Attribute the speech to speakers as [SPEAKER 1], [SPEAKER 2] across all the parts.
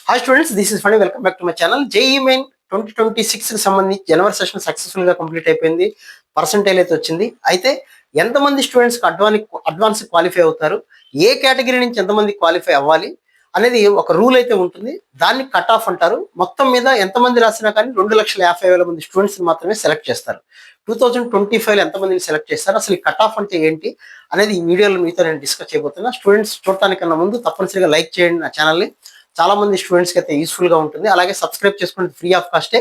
[SPEAKER 1] Hi students, this is Phani. Welcome back to my channel. JEE main 2026 కి సంబంధించి జనవరి session successful గా complete అయిపోయింది. పర్సంటైల్ అయితే వచ్చింది. అయితే ఎంతమంది స్టూడెంట్స్ అడ్వాన్స్ క్వాలిఫై అవుతారు, ఏ కేటగిరీ నుంచి ఎంతమంది క్వాలిఫై అవ్వాలి అనేది ఒక రూల్ అయితే ఉంటుంది. దాన్ని కట్ ఆఫ్ అంటారు. మొత్తం మీద ఎంతమంది రాసినా కానీ 2,50,000 మంది స్టూడెంట్స్ మాత్రమే సెలెక్ట్ చేస్తారు. 2025 ఎంతమందిని సెలెక్ట్ చేస్తారు, అసలు ఈ కట్ ఆఫ్ అంటే ఏంటి అనేది ఈ వీడియోలో మీతో నేను డిస్కస్ చేయబోతున్నా. స్టూడెంట్స్ చూడటానికన్నా ముందు తప్పనిసరిగా లైక్ చేయండి నా ఛానల్ని. చాలా మంది స్టూడెంట్స్కి అయితే యూస్ఫుల్ గా ఉంటుంది. అలాగే సబ్స్క్రైబ్ చేసుకుంటే ఫ్రీ ఆఫ్ కాస్టే.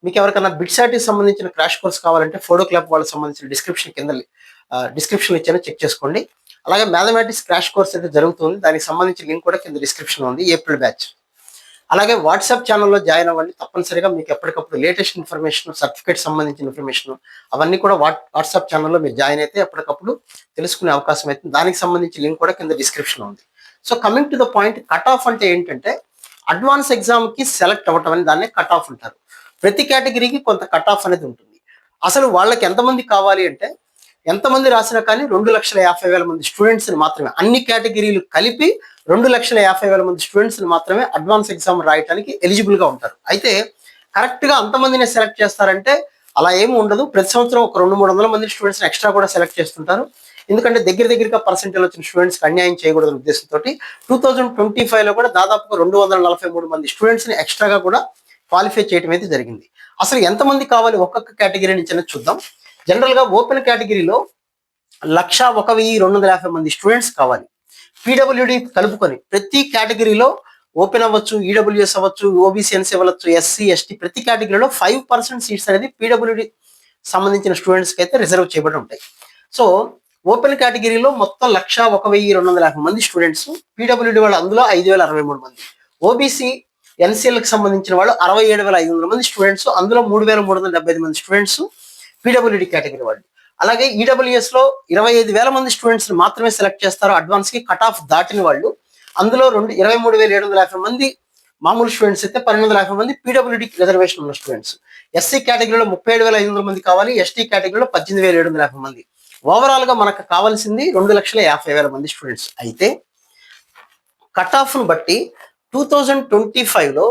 [SPEAKER 1] మీకు ఎవరికైనా బిట్సాట్కి సంబంధించిన క్రాష్ కోర్స్ కావాలంటే ఫోడో క్లబ్ వాళ్ళకి సంబంధించిన డిస్క్రిప్షన్ ఇచ్చాను, చెక్ చేసుకోండి. అలాగే మ్యాథమెటిక్స్ క్రాష్ కోర్స్ అయితే జరుగుతుంది, దానికి సంబంధించిన లింక్ కూడా కింద డిస్క్రిప్షన్ ఉంది, ఏప్రిల్ బ్యాచ్. అలాగే వాట్సాప్ ఛానల్లో జాయిన్ అవ్వండి. తప్పనిసరిగా మీకు ఎప్పటికప్పుడు లేటెస్ట్ ఇన్ఫర్మేషన్, సర్టిఫికేట్ సంబంధించిన ఇన్ఫర్మేషన్ అవన్నీ కూడా వాట్సాప్ ఛానల్లో మీరు జాయిన్ అయితే ఎప్పటికప్పుడు తెలుసుకునే అవకాశం అవుతుంది. దానికి సంబంధించిన లింక్ కూడా కింద డిస్క్రిప్షన్ ఉంది. So coming to the point, cut off అంటే ఏంటంటే అడ్వాన్స్ ఎగ్జామ్ కి సెలెక్ట్ అవ్వటం అని దాన్ని కట్ ఆఫ్ అంటారు. ప్రతి కేటగిరీకి కొంత కట్ ఆఫ్ అనేది ఉంటుంది. అసలు వాళ్ళకి ఎంతమంది కావాలి అంటే, ఎంతమంది రాసినా కానీ 2,50,000 మంది స్టూడెంట్స్ మాత్రమే, అన్ని కేటగిరీలు కలిపి 2,50,000 మంది స్టూడెంట్స్ మాత్రమే అడ్వాన్స్ ఎగ్జామ్ రాయడానికి ఎలిజిబుల్ గా ఉంటారు. అయితే కరెక్ట్ గా అంతమందిని సెలెక్ట్ చేస్తారంటే అలా ఏమి ఉండదు. ప్రతి సంవత్సరం ఒక 200-300 మంది స్టూడెంట్స్ ఎక్స్ట్రా కూడా సెలెక్ట్ చేస్తుంటారు. ఎందుకంటే దగ్గరగా పర్సెంటేజ్ వచ్చిన స్టూడెంట్స్ కి అన్యాయం చేయకూడదు ఉద్దేశంతో 2025 లో కూడా దాదాపుగా 243 మంది స్టూడెంట్స్ ని ఎక్స్ట్రాగా కూడా క్వాలిఫై చేయడం అయితే జరిగింది. అసలు ఎంతమంది కావాలి ఒక్కొక్క కేటగిరీ నుంచి చూద్దాం. జనరల్ గా ఓపెన్ కేటగిరీలో 101,250 మంది స్టూడెంట్స్ కావాలి. పీడబ్ల్యూడి కలుపుకొని ప్రతి కేటగిరీలో ఓపెన్ అవ్వచ్చు, ఈడబ్ల్యూఎస్ అవ్వచ్చు, ఓబీసీఎన్సీ అవ్వచ్చు, ఎస్సీ ఎస్టీ ప్రతి కేటగిరీలో 5% సీట్స్ అనేది పీడబ్ల్యూడి సంబంధించిన స్టూడెంట్స్కి అయితే రిజర్వ్ చేయబడి ఉంటాయి. సో ఓపెన్ కేటగిరీలో మొత్తం 101,250 మంది స్టూడెంట్స్, పీడబ్ల్యూడి వాళ్ళు అందులో 5,063 మంది, ఓబీసీ ఎన్సీఎల్కి సంబంధించిన వాళ్ళు 67,500 మంది స్టూడెంట్స్, అందులో 3,375 మంది స్టూడెంట్స్ పీడబ్ల్యూడి కేటగిరీ వాళ్ళు. అలాగే ఈడబ్ల్యూఎస్ లో 25,000 మంది స్టూడెంట్స్ మాత్రమే సెలెక్ట్ చేస్తారు అడ్వాన్స్ కి, కట్ ఆఫ్ దాటిన వాళ్ళు. అందులో 23,750 మంది మామూలు స్టూడెంట్స్ అయితే 1,250 మంది పీడబ్ల్యూడి రిజర్వేషన్ ఉన్న స్టూడెంట్స్. ఎస్సీ కేటగిరీలో 37,500 మంది కావాలి, ఎస్టీ కేటగిరీలో 18,750 మంది. ఓవరాల్ గా మనకు కావాల్సింది 2,50,000 మంది స్టూడెంట్స్. అయితే కట్ ఆఫ్ ను బట్టి 2025 లో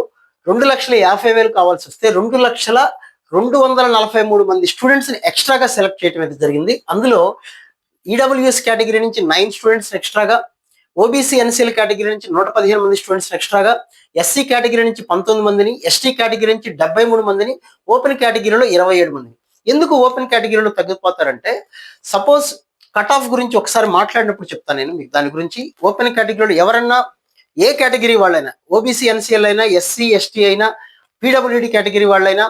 [SPEAKER 1] 2,50,000 కావాల్సి వస్తే 2,243 మంది స్టూడెంట్స్ ని ఎక్స్ట్రాగా సెలెక్ట్ చేయడం అయితే జరిగింది. అందులో ఈడబ్ల్యూఎస్ కేటగిరీ నుంచి 9 స్టూడెంట్స్ ఎక్స్ట్రాగా, ఓబీసీ ఎన్సీఎల్ కేటగిరీ నుంచి 115 మంది స్టూడెంట్స్ ఎక్స్ట్రాగా, ఎస్సీ కేటగిరీ నుంచి 19 మందిని, ఎస్టీ కేటగిరీ నుంచి 73 మందిని, ఓపెన్ కేటగిరీలో 27 మందిని. ఎందుకు ఓపెన్ కేటగిరీలో తగ్గిపోతారంటే, సపోజ్ కట్ ఆఫ్ గురించి ఒకసారి మాట్లాడినప్పుడు చెప్తాను నేను మీకు దాని గురించి. ఓపెన్ కేటగిరీలో ఎవరన్నా ఏ కేటగిరీ వాళ్ళైనా, ఓబీసీ ఎన్సీఎల్ అయినా, ఎస్సీ ఎస్టీ అయినా, పీడబ్ల్యూడి కేటగిరీ వాళ్ళైనా,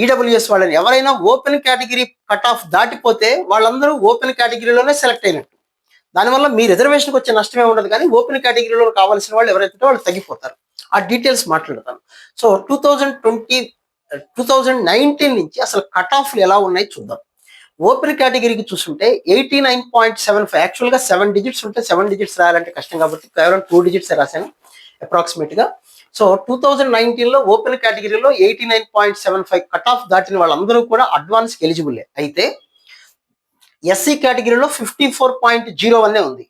[SPEAKER 1] ఈడబ్ల్యూఎస్ వాళ్ళైనా ఎవరైనా ఓపెన్ కేటగిరీ కట్ ఆఫ్ దాటిపోతే వాళ్ళందరూ ఓపెన్ కేటగిరీలోనే సెలెక్ట్ అయినట్టు. దానివల్ల మీ రిజర్వేషన్కి వచ్చే నష్టమే ఉండదు, కానీ ఓపెన్ కేటగిరీలో కావాల్సిన వాళ్ళు ఎవరైతే వాళ్ళు తగ్గిపోతారు. ఆ డీటెయిల్స్ మాట్లాడతాను. సో 2019 నుంచి అసలు కట్ ఆఫ్లు ఎలా ఉన్నాయి చూద్దాం. ఓపెన్ కేటగిరీకి చూస్తుంటే 89.75, యాక్చువల్గా 7 డిజిట్స్ ఉంటే 7 డిజిట్స్ రాయాలంటే కష్టం కాబట్టి కేవలం 2 డిజిట్స్ రాశాను అప్రాక్సిమేట్ గా. సో 2019 లో ఓపెన్ కేటగిరీలో 89.75 కట్ ఆఫ్ దాటిన వాళ్ళందరూ కూడా అడ్వాన్స్ ఎలిజిబుల్. అయితే ఎస్సీ కేటగిరీలో 54.01 ఉంది.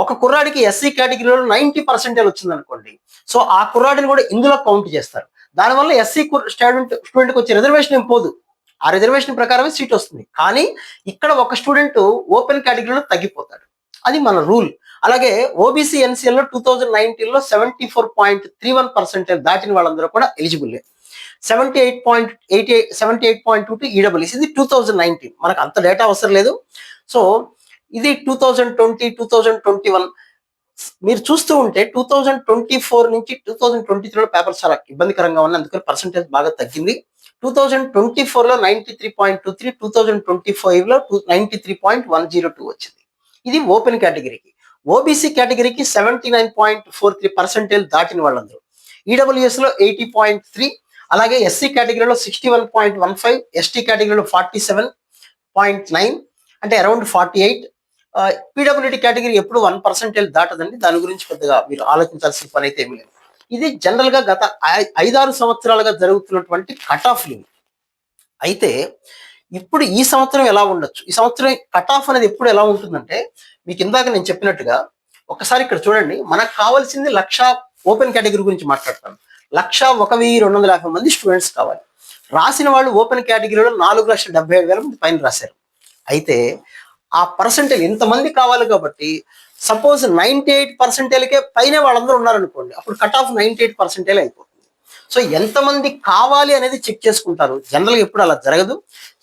[SPEAKER 1] ఒక కుర్రాడికి ఎస్సీ కేటగిరీలో 90% వచ్చింది అనుకోండి, సో ఆ కుర్రాడిని కూడా ఇందులో కౌంట్ చేస్తారు. దానివల్ల ఎస్సీ స్టూడెంట్కి వచ్చే రిజర్వేషన్ ఏం పోదు, ఆ రిజర్వేషన్ ప్రకారమే సీట్ వస్తుంది. కానీ ఇక్కడ ఒక స్టూడెంట్ ఓపెన్ కేటగిరీలో తగ్గిపోతాడు, అది మన రూల్. అలాగే ఓబీసీ ఎన్సీఎల్ లో 2019 లో 74.31% దాటిన వాళ్ళందరూ కూడా ఎలిజిబుల్. 78.22 ఈడబ్ల్యూఎస్, ఇది 2019. మనకు అంత డేటా అవసరం లేదు. సో ఇది 2020, 2021 మీరు చూస్తూ ఉంటే 2024 నుంచి 2023 లో పేపర్స్ చాలా ఇబ్బందికరంగా ఉన్నాయి, అందుకని పర్సంటేజ్ బాగా తగ్గింది. 2024 లో 93.23, 2025 లో 93.102 వచ్చింది. ఇది ఓపెన్ కేటగిరీకి. ఓబీసీ కేటగిరీకి 79.43% దాటిన వాళ్ళందరూ, ఈడబ్ల్యూఎస్ లో 80.3, అలాగే ఎస్సీ కేటగిరీలో 61.15, ఎస్టీ కేటగిరీలో 47.9, అంటే అరౌండ్ 48. పీడబ్ల్యూడి కేటగిరీ ఎప్పుడు 1% దాటదండి, దాని గురించి పెద్దగా మీరు ఆలోచించాల్సిన పని అయితే ఏమి లేదు. ఇది జనరల్ గా గత 5-6 సంవత్సరాలుగా జరుగుతున్నటువంటి కట్ ఆఫ్లు. అయితే ఇప్పుడు ఈ సంవత్సరం ఎలా ఉండొచ్చు, ఈ సంవత్సరం కట్ ఆఫ్ అనేది ఎప్పుడు ఎలా ఉంటుందంటే, మీకు ఇందాక నేను చెప్పినట్టుగా ఒకసారి ఇక్కడ చూడండి. మనకు కావాల్సింది 1,00,000 ఓపెన్ కేటగిరీ గురించి మాట్లాడతాను. 1,01,250 మంది స్టూడెంట్స్ కావాలి. రాసిన వాళ్ళు ఓపెన్ కేటగిరీలో 4,77,000 మంది పైన రాశారు. అయితే ఆ పర్సంటేజ్ ఇంతమంది కావాలి కాబట్టి సపోజ్ 98%కే పైనే వాళ్ళందరూ ఉన్నారనుకోండి, అప్పుడు కట్ ఆఫ్ 98% అయిపోతుంది. సో ఎంతమంది కావాలి అనేది చెక్ చేసుకుంటారు. జనరల్గా ఎప్పుడు అలా జరగదు.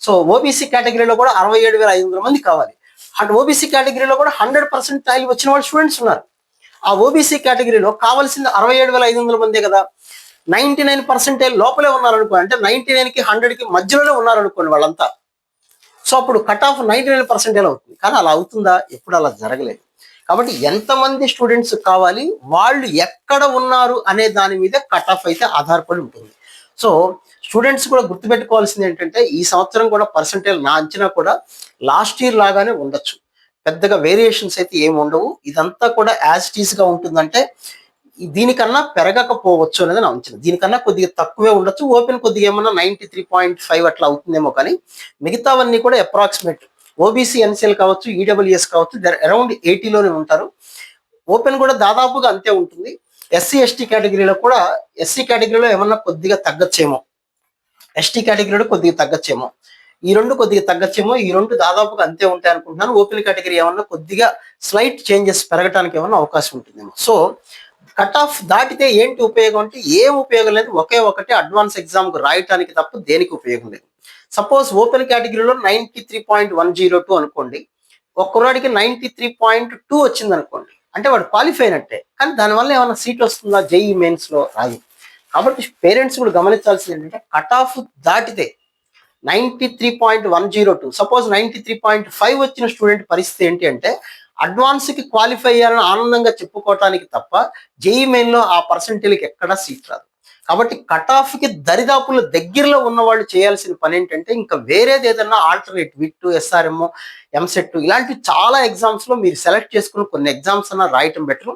[SPEAKER 1] సో ఓబీసీ కేటగిరీలో కూడా 67,500 మంది కావాలి. అండ్ ఓబీసీ కేటగిరీలో కూడా 100% వచ్చిన వాళ్ళు స్టూడెంట్స్ ఉన్నారు. ఆ ఓబీసీ కేటగిరీలో కావాల్సింది 67,500 మందే కదా. 99% లోపలే ఉన్నారనుకో, అంటే 99కి 100కి మధ్యలోనే ఉన్నారనుకోండి వాళ్ళంతా. సో అప్పుడు కట్ ఆఫ్ 99% అవుతుంది. కానీ అలా అవుతుందా? ఎప్పుడు అలా జరగలేదు. కాబట్టి ఎంతమంది స్టూడెంట్స్ కావాలి, వాళ్ళు ఎక్కడ ఉన్నారు అనే దాని మీద కట్ ఆఫ్ అయితే ఆధారపడి ఉంటుంది. సో స్టూడెంట్స్ కూడా గుర్తుపెట్టుకోవాల్సింది ఏంటంటే, ఈ సంవత్సరం కూడా పర్సంటేజ్ నా అంచనా కూడా లాస్ట్ ఇయర్ లాగానే ఉండొచ్చు. పెద్దగా వేరియేషన్స్ అయితే ఏమి ఉండవు. ఇదంతా కూడా యాజ్ ఇట్ ఈస్ గా ఉంటుందంటే దీనికన్నా పెరగకపోవచ్చు అనేది నా అంచనా. దీనికన్నా కొద్దిగా తక్కువే ఉండొచ్చు. ఓపెన్ కొద్దిగా ఏమన్నా 93.5 అట్లా అవుతుందేమో, కానీ మిగతావన్నీ కూడా అప్రాక్సిమేట్. ఓబీసీ ఎన్సీఎల్ కావచ్చు, ఈడబ్ల్యూఎస్ కావచ్చు, అరౌండ్ 80లోనే ఉంటారు. ఓపెన్ కూడా దాదాపుగా అంతే ఉంటుంది. ఎస్సీ ఎస్టీ కేటగిరీలో కూడా, ఎస్సీ కేటగిరీలో ఏమన్నా కొద్దిగా తగ్గచ్చేమో, ఎస్టీ కేటగిరీలో కొద్దిగా తగ్గచ్చేమో, ఈ రెండు కొద్దిగా తగ్గచ్చేమో, ఈ రెండు దాదాపుగా అంతే ఉంటాయి అనుకుంటున్నాను. ఓపెన్ కేటగిరీ ఏమన్నా కొద్దిగా స్లైట్ చేంజెస్ పెరగడానికి ఏమన్నా అవకాశం ఉంటుందేమో. సో కట్ ఆఫ్ దాటితే ఏంటి ఉపయోగం అంటే, ఏం ఉపయోగం లేదు. ఒకే ఒకటి అడ్వాన్స్ ఎగ్జామ్ కు రాయటానికి తప్ప దేనికి ఉపయోగం లేదు. సపోజ్ ఓపెన్ కేటగిరీలో 93.102 అనుకోండి, ఒక్కరోడికి 93.2 వచ్చింది అనుకోండి, అంటే వాడు క్వాలిఫై అయినట్టే. కానీ దానివల్ల ఏమైనా సీట్ వస్తుందా? జేఈ మెయిన్స్ లో రాదు. కాబట్టి పేరెంట్స్ కూడా గమనించాల్సింది ఏంటంటే, కట్ ఆఫ్ దాటితే 93.102, సపోజ్ 93.5 వచ్చిన స్టూడెంట్ పరిస్థితి ఏంటి అంటే, అడ్వాన్స్ కి క్వాలిఫై అయ్యాలని ఆనందంగా చెప్పుకోవటానికి తప్ప జేఈ మెయిన్ లో ఆ పర్సంటేజ్కి ఎక్కడా సీట్ రాదు. కాబట్టి కట్ ఆఫ్ కి దరిదాపుల దగ్గరలో ఉన్న వాళ్ళు చేయాల్సిన పని ఏంటంటే, ఇంకా వేరేది ఏదన్నా ఆల్టర్నేట్, విట్, ఎస్ఆర్ఎం, ఎంసెట్ ఇలాంటి చాలా ఎగ్జామ్స్ లో మీరు సెలెక్ట్ చేసుకుని కొన్ని ఎగ్జామ్స్ అన్నా రాయటం బెటర్.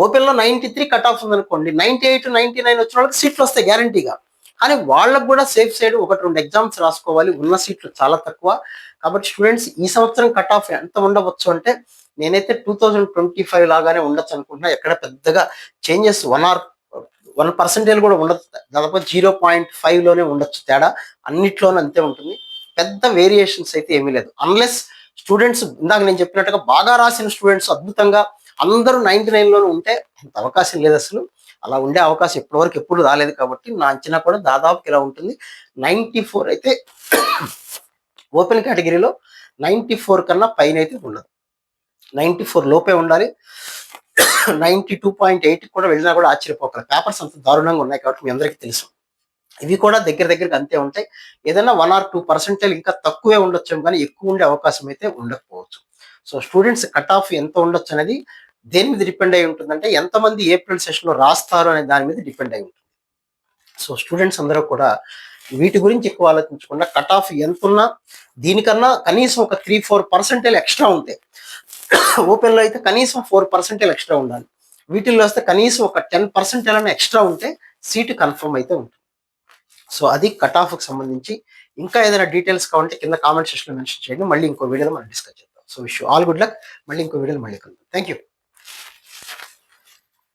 [SPEAKER 1] ఓపెన్ లో 93 కట్ ఆఫ్ ఉందనుకోండి, 98, 99 వచ్చిన వాళ్ళకి సీట్లు వస్తాయి గ్యారంటీగా. కానీ వాళ్ళకు కూడా సేఫ్ సైడ్ 1-2 ఎగ్జామ్స్ రాసుకోవాలి. ఉన్న సీట్లు చాలా తక్కువ. కాబట్టి స్టూడెంట్స్ ఈ సంవత్సరం కట్ ఆఫ్ ఎంత ఉండవచ్చు అంటే, నేనైతే 2025 లాగానే ఉండొచ్చు అనుకుంటున్నా. ఎక్కడ పెద్దగా చేంజెస్ 1% కూడా ఉండదు. దాదాపు 0.5లోనే ఉండొచ్చు తేడా. అన్నిట్లోనూ అంతే ఉంటుంది. పెద్ద వేరియేషన్స్ అయితే ఏమీ లేదు. అన్లెస్ స్టూడెంట్స్ ఇందాక నేను చెప్పినట్టుగా బాగా రాసిన స్టూడెంట్స్ అద్భుతంగా అందరూ 99లోనే ఉంటే అంత అవకాశం లేదు అసలు. అలా ఉండే అవకాశం ఇప్పటివరకు ఎప్పుడు రాలేదు. కాబట్టి నా అంచనా కూడా దాదాపు ఇలా ఉంటుంది. 94 అయితే ఓపెన్ కేటగిరీలో 94 కన్నా పైన అయితే ఉండదు. 94 లోపే ఉండాలి. 92.8 కూడా వెళ్ళినా కూడా ఆశ్చర్యపోకల. పేపర్స్ అంత దారుణంగా ఉన్నాయి కాబట్టి మీ అందరికీ తెలుసు. ఇవి కూడా దగ్గరికి అంతే ఉంటాయి. ఏదైనా 1 or 2% ఇంకా తక్కువే ఉండొచ్చు, కానీ ఎక్కువ ఉండే అవకాశం అయితే ఉండకపోవచ్చు. సో స్టూడెంట్స్ కట్ ఆఫ్ ఎంత ఉండొచ్చు అనేది దేని మీద డిపెండ్ అయి ఉంటుందంటే, ఎంతమంది ఏప్రిల్ సెషన్ లో రాస్తారు అనే దాని మీద డిపెండ్ అయి ఉంటుంది. సో స్టూడెంట్స్ అందరూ కూడా వీటి గురించి ఎక్కువ ఆలోచించకుండా, కట్ ఆఫ్ ఎంత ఉన్నా దీనికన్నా కనీసం ఒక 3-4% ఎక్స్ట్రా ఉంటాయి. ఓపెన్ లో అయితే కనీసం 4% ఎక్స్ట్రా ఉండాలి. వీటిల్లో వస్తే కనీసం ఒక 10% ఎక్స్ట్రా ఉంటే సీటు కన్ఫర్మ్ అయితే ఉంటుంది. సో అది కట్ ఆఫ్ కి సంబంధించి. ఇంకా ఏదైనా డీటెయిల్స్ కావాలంటే కింద కామెంట్ సెక్షన్ లో మెన్షన్ చేయండి. మళ్ళీ ఇంకో వీడియోలో మనం డిస్కస్ చేద్దాం. So wish all good luck. మళ్ళీ ఇంకో వీడియోలో మళ్ళీ కలుద్దాం. Thank you.